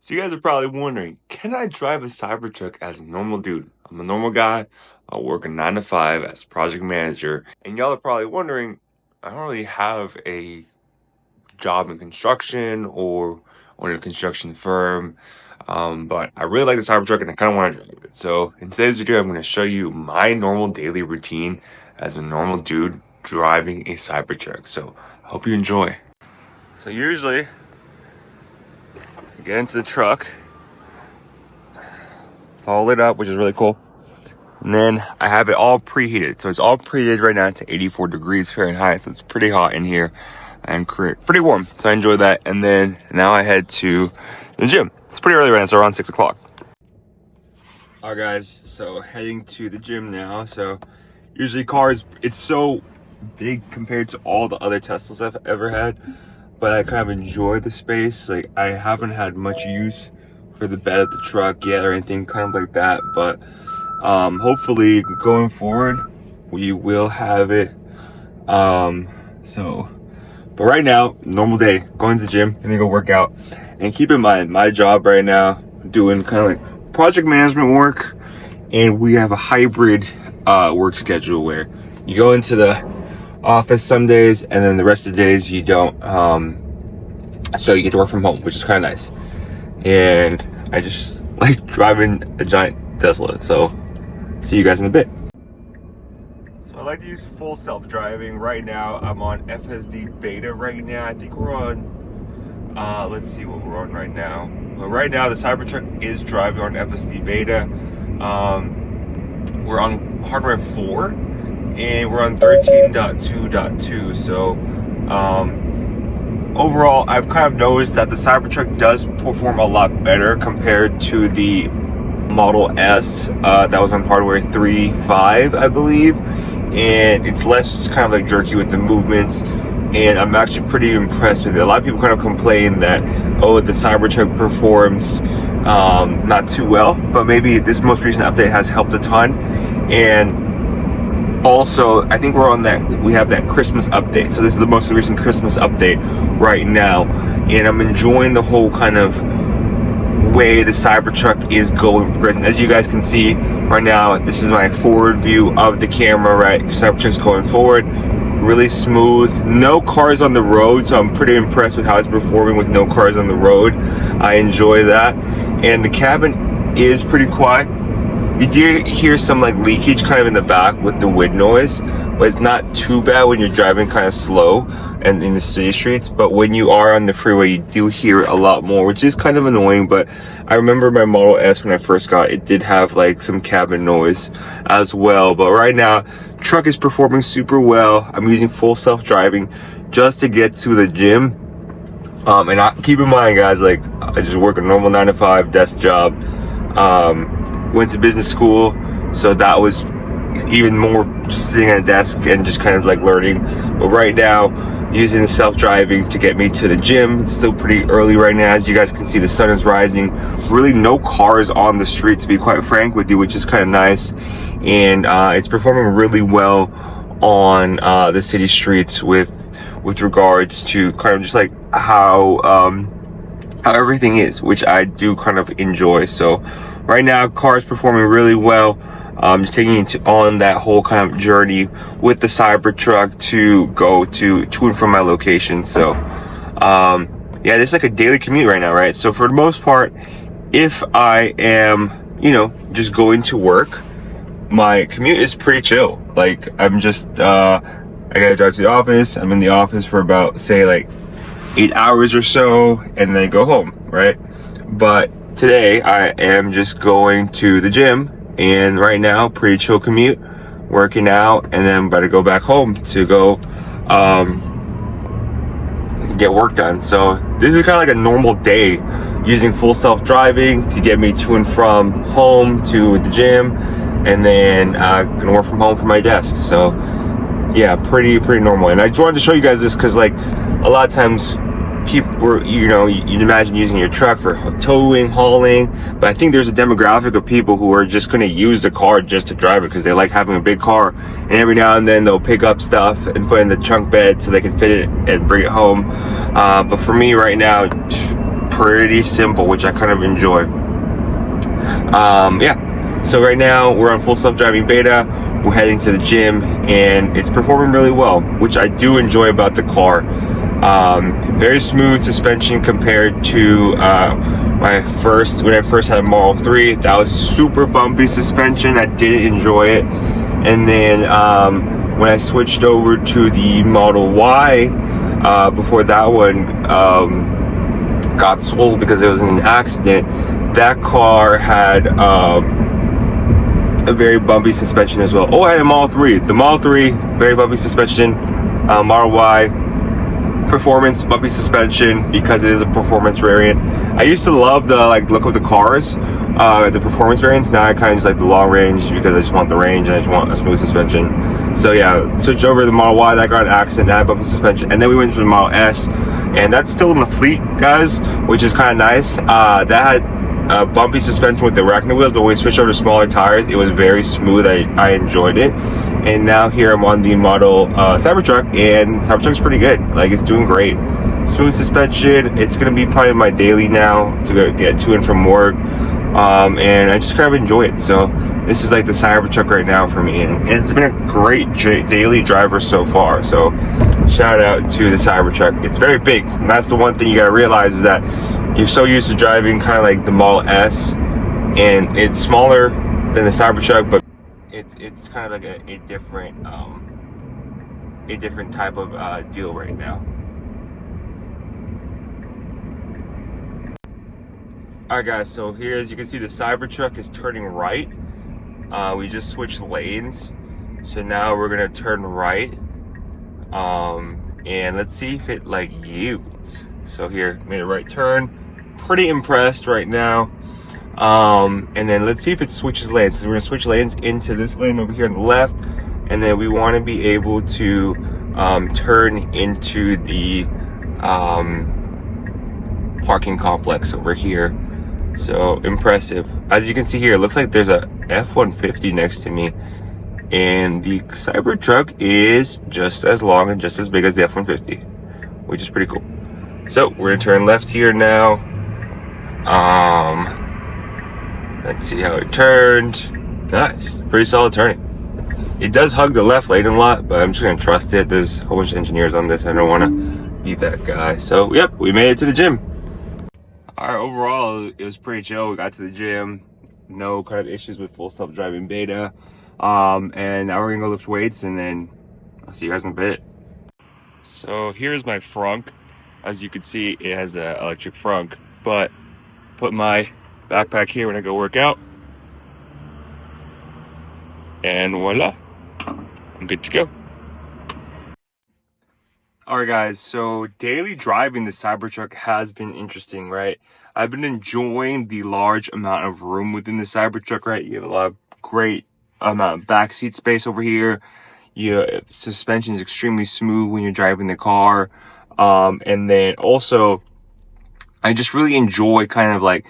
So you guys are probably wondering, can I drive a Cybertruck as a normal dude? I'm a normal guy. I work a 9 to 5 as project manager. And y'all are probably wondering, I don't really have a job in construction or in a construction firm. But I really like the Cybertruck and I kind of want to drive it. So in today's video, I'm going to show you my normal daily routine as a normal dude driving a Cybertruck. So I hope you enjoy. So usually, I get into the truck. It's all lit up, which is really cool. And then I have it all preheated. So it's all preheated right now to 84 degrees Fahrenheit. So it's pretty hot in here and pretty warm. So I enjoy that. And then now I head to the gym. It's pretty early right now, so around 6 o'clock. All right, guys. So heading to the gym now. So usually cars, it's so big compared to all the other Teslas I've ever had. But I kind of enjoy the space. Like, I haven't had much use for the bed of the truck yet or anything kind of like that, but hopefully going forward we will have it. But right now, normal day, going to the gym, gonna go work out. And keep in mind, my job right now, doing kind of like project management work, and we have a hybrid work schedule where you go into the office some days and then the rest of the days you don't, so you get to work from home, which is kind of nice. And I just like driving a giant Tesla. So see you guys in a bit. So I like to use full self-driving. Right now I'm on FSD beta right now. I think we're on, let's see what we're on right now. But right now the Cybertruck is driving on FSD beta. We're on hardware 4 and we're on 13.2.2. So overall, I've kind of noticed that the Cybertruck does perform a lot better compared to the Model S that was on hardware 3.5, I believe. And it's less kind of like jerky with the movements. And I'm actually pretty impressed with it. A lot of people kind of complain that, oh, the Cybertruck performs not too well. But maybe this most recent update has helped a ton. And also, I think we have that Christmas update. So this is the most recent Christmas update right now. And I'm enjoying the whole kind of way the Cybertruck is going, progressing. As you guys can see right now, this is my forward view of the camera, right? Cybertruck's going forward, really smooth. No cars on the road, so I'm pretty impressed with how it's performing with no cars on the road. I enjoy that. And the cabin is pretty quiet. You do hear some like leakage kind of in the back with the wind noise, but it's not too bad when you're driving kind of slow and in the city streets. But when you are on the freeway, you do hear it a lot more, which is kind of annoying. But I remember my Model S when I first got it, it did have like some cabin noise as well. But right now, truck is performing super well. I'm using full self-driving just to get to the gym. And keep in mind, guys, like I just work a normal 9 to 5 desk job. Went to business school, so that was even more just sitting at a desk and just kind of like learning. But right now, using the self-driving to get me to the gym. It's still pretty early right now. As you guys can see, the sun is rising. Really no cars on the street, to be quite frank with you, which is kind of nice. And it's performing really well on the city streets with regards to kind of just like how everything is, which I do kind of enjoy. So right now, cars performing really well. Just taking it on that whole kind of journey with the Cybertruck to go to and from my location. So yeah, it's like a daily commute right now, right? So for the most part, if I am, just going to work, my commute is pretty chill. Like I'm just I gotta drive to the office. I'm in the office for about, say, like 8 hours or so, and then go home, right? But today I am just going to the gym, and right now pretty chill commute, working out, and then I'm about to go back home to go get work done. So this is kind of like a normal day, using full self-driving to get me to and from home to the gym, and then gonna work from home from my desk. So yeah, pretty normal. And I just wanted to show you guys this because, like, a lot of times people were, you'd imagine using your truck for towing, hauling, but I think there's a demographic of people who are just going to use the car just to drive it because they like having a big car, and every now and then they'll pick up stuff and put it in the trunk bed so they can fit it and bring it home. But for me right now, pretty simple, which I kind of enjoy. Yeah, so right now we're on full self-driving beta. We're heading to the gym and it's performing really well, which I do enjoy about the car. Very smooth suspension compared to when I first had a Model 3. That was super bumpy suspension. I didn't enjoy it. And then when I switched over to the Model Y, before that one got sold because it was in an accident, that car had a very bumpy suspension as well. Oh, I had a Model 3. The Model 3, very bumpy suspension. Model Y, performance bumpy suspension because it is a performance variant. I used to love the look of the cars, the performance variants. Now I kind of just like the long range because I just want the range and I just want a smooth suspension. So yeah, switched over to the Model Y. That got an accident, that had bumpy suspension, and then we went to the Model S, and that's still in the fleet, guys, which is kind of nice. That had bumpy suspension with the Arachne wheels, but when we switched over to smaller tires, it was very smooth. I enjoyed it. And now here I'm on the model Cybertruck, and Cybertruck's pretty good. Like, it's doing great. Smooth suspension. It's gonna be probably my daily now to go get to and from work, and I just kind of enjoy it. So this is like the Cybertruck right now for me, and it's been a great daily driver so far. So shout out to the Cybertruck. It's very big, and that's the one thing you gotta realize, is that you're so used to driving kind of like the Model S, and it's smaller than the Cybertruck, but it's kind of like a different type of deal right now. Alright guys, so here, as you can see, the Cybertruck is turning right. We just switched lanes, so now we're gonna turn right, and let's see if it yields. So here, made a right turn. Pretty impressed right now. And then let's see if it switches lanes. So we're gonna switch lanes into this lane over here on the left, and then we want to be able to turn into the parking complex over here. So impressive. As you can see here, it looks like there's a F-150 next to me, and the Cybertruck is just as long and just as big as the F-150, which is pretty cool. So we're gonna turn left here now. Let's see how it turned. Nice, pretty solid turning. It does hug the left lane a lot, but I'm just gonna trust it. There's a whole bunch of engineers on this. I don't want to be that guy. So yep, we made it to the gym. All right, overall it was pretty chill. We got to the gym, no kind of issues with full self-driving beta. And now we're gonna go lift weights, and then I'll see you guys in a bit. So here's my frunk. As you can see, it has an electric frunk, but put my backpack here when I go work out, and voila, I'm good to go. Alright guys, so daily driving the Cybertruck has been interesting, right? I've been enjoying the large amount of room within the Cybertruck, right? You have a lot of great amount of backseat space over here. Your suspension is extremely smooth when you're driving the car. And then also, I just really enjoy kind of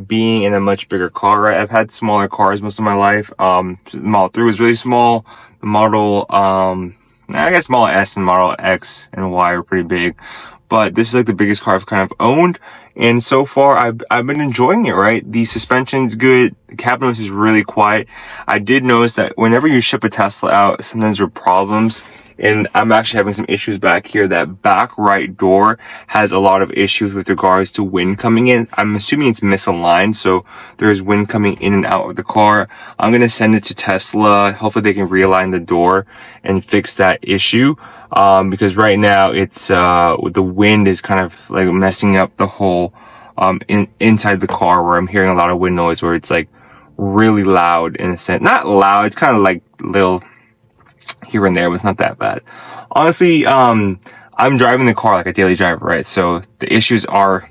being in a much bigger car, right? I've had smaller cars most of my life. The Model 3 was really small. The Model, I guess Model S and Model X and Y are pretty big. But this is the biggest car I've kind of owned. And so far, I've been enjoying it, right? The suspension's good. The cab noise is really quiet. I did notice that whenever you ship a Tesla out, sometimes there are problems. And I'm actually having some issues back here. That back right door has a lot of issues with regards to wind coming in. I'm assuming it's misaligned, so there's wind coming in and out of the car. I'm going to send it to Tesla. Hopefully they can realign the door and fix that issue. Because right now it's, the wind is kind of messing up the whole, inside the car, where I'm hearing a lot of wind noise, where it's really loud in a sense. Not loud, it's kind of little here and there, but it's not that bad. Honestly, I'm driving the car like a daily driver, right? So the issues are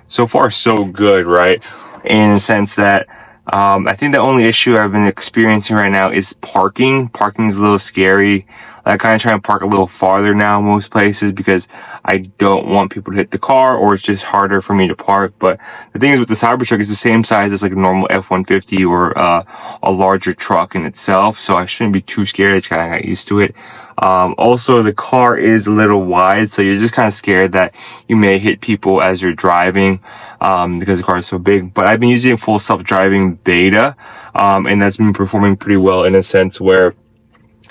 so far so good, right? In the sense that, I think the only issue I've been experiencing right now is parking. Parking is a little scary. I kind of try and park a little farther now most places because I don't want people to hit the car, or it's just harder for me to park. But the thing is with the Cybertruck, it's the same size as like a normal F-150 or a larger truck in itself, so I shouldn't be too scared. I just kind of got used to it. Also, the car is a little wide, so you're just kind of scared that you may hit people as you're driving, because the car is so big. But I've been using full self-driving beta, and that's been performing pretty well in a sense where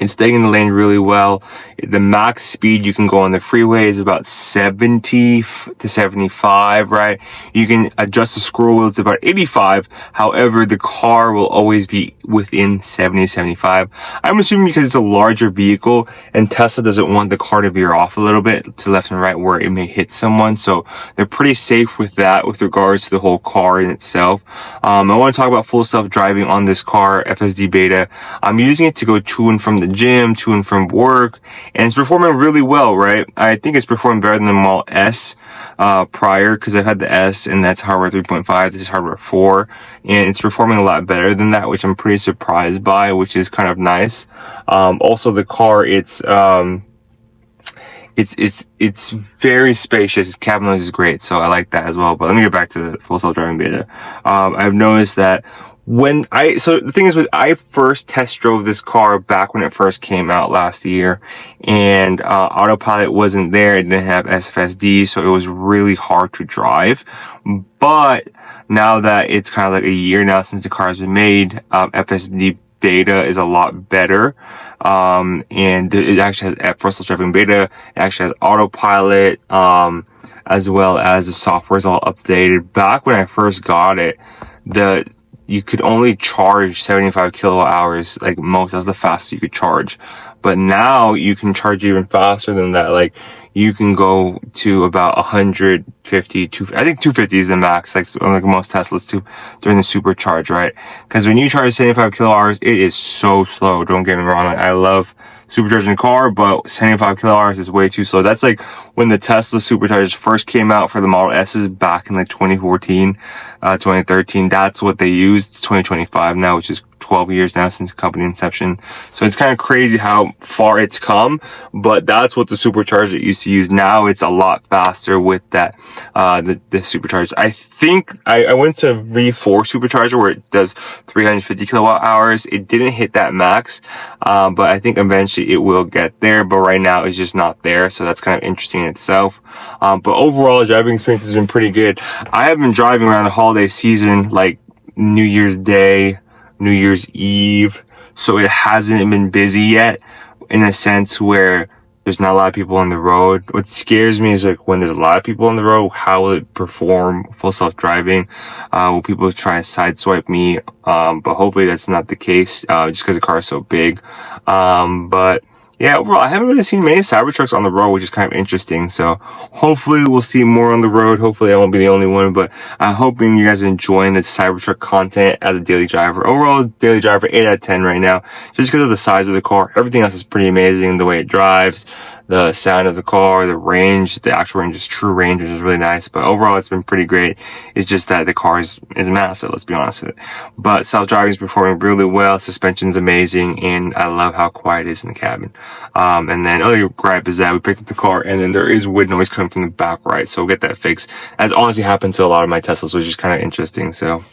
it's staying in the lane really well. The max speed you can go on the freeway is about 70 to 75, right? You can adjust the scroll wheel to about 85. However, the car will always be within 70, 75. I'm assuming because it's a larger vehicle and Tesla doesn't want the car to veer off a little bit to left and right where it may hit someone. So they're pretty safe with that with regards to the whole car in itself. I want to talk about full self-driving on this car, FSD beta. I'm using it to go to and from the gym, to and from work, and it's performing really well, right? I think it's performing better than the Model S prior, because I've had the S and that's hardware 3.5. This is hardware 4, and it's performing a lot better than that, which I'm pretty surprised by, which is kind of nice. Also the car, it's very spacious. Its cabin noise is great, so I like that as well. But let me get back to the full self-driving beta. I've noticed that so the thing is, I first test drove this car back when it first came out last year, and autopilot wasn't there. It didn't have SFSD, so it was really hard to drive. But now that it's kind of like a year now since the car has been made, FSD beta is a lot better. And it actually has full self-driving beta. It actually has autopilot, as well as the software is all updated. Back when I first got it, you could only charge 75 kilowatt hours, like most. That's the fastest you could charge. But now you can charge even faster than that. Like, you can go to about 150, I think 250 is the max, like most Teslas too, during the supercharge, right? Because when you charge 75 kilowatt hours, it is so slow. Don't get me wrong. Like, I love supercharging the car, but 75 kilowatt hours is way too slow. That's like when the Tesla superchargers first came out for the Model S's back in like 2014, 2013. That's what they used. It's 2025 now, which is 12 years now since company inception. So it's kind of crazy how far it's come, but that's what the supercharger used to use. Now it's a lot faster with that, the supercharger. I think I went to V4 supercharger where it does 350 kilowatt hours. It didn't hit that max, but I think eventually it will get there, but right now it's just not there. So that's kind of interesting in itself. But overall, the driving experience has been pretty good. I have been driving around the holiday season, like New Year's Day, New Year's Eve, so it hasn't been busy yet, in a sense where there's not a lot of people on the road. What scares me is like when there's a lot of people on the road, how will it perform full self-driving? Will people try to sideswipe me? But hopefully that's not the case, just because the car is so big. But yeah, overall, I haven't really seen many Cybertrucks on the road, which is kind of interesting. So hopefully we'll see more on the road. Hopefully I won't be the only one, but I'm hoping you guys are enjoying the Cybertruck content as a daily driver. Overall, daily driver 8 out of 10 right now, just because of the size of the car. Everything else is pretty amazing. The way it drives, the sound of the car, the range, the actual range is true range, which is really nice. But overall, it's been pretty great. It's just that the car is massive, let's be honest with it. But self-driving is performing really well. Suspension's amazing, and I love how quiet it is in the cabin. And then other gripe is that we picked up the car, and then there is wood noise coming from the back right. So we'll get that fixed. As honestly happened to a lot of my Teslas, which is kind of interesting. So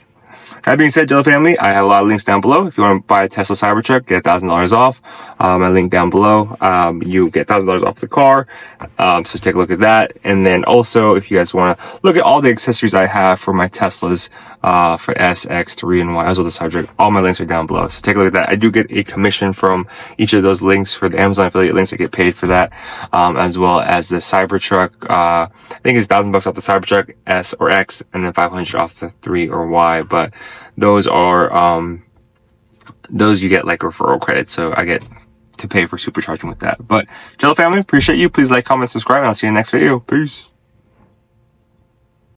that being said, Jello family, I have a lot of links down below. If you want to buy a Tesla Cybertruck, get $1,000 off. My link down below. You get $1,000 off the car. So take a look at that. And then also, if you guys want to look at all the accessories I have for my Teslas, for S, X, 3, and Y, as well as the Cybertruck, all my links are down below. So take a look at that. I do get a commission from each of those links for the Amazon affiliate links. I get paid for that, as well as the Cybertruck. I think it's $1,000 off the Cybertruck S or X, and then 500 off the 3 or Y. But those are, those you get like referral credits. So I get to pay for supercharging with that. But Jello family, appreciate you. Please like, comment, subscribe, and I'll see you in the next video. Peace.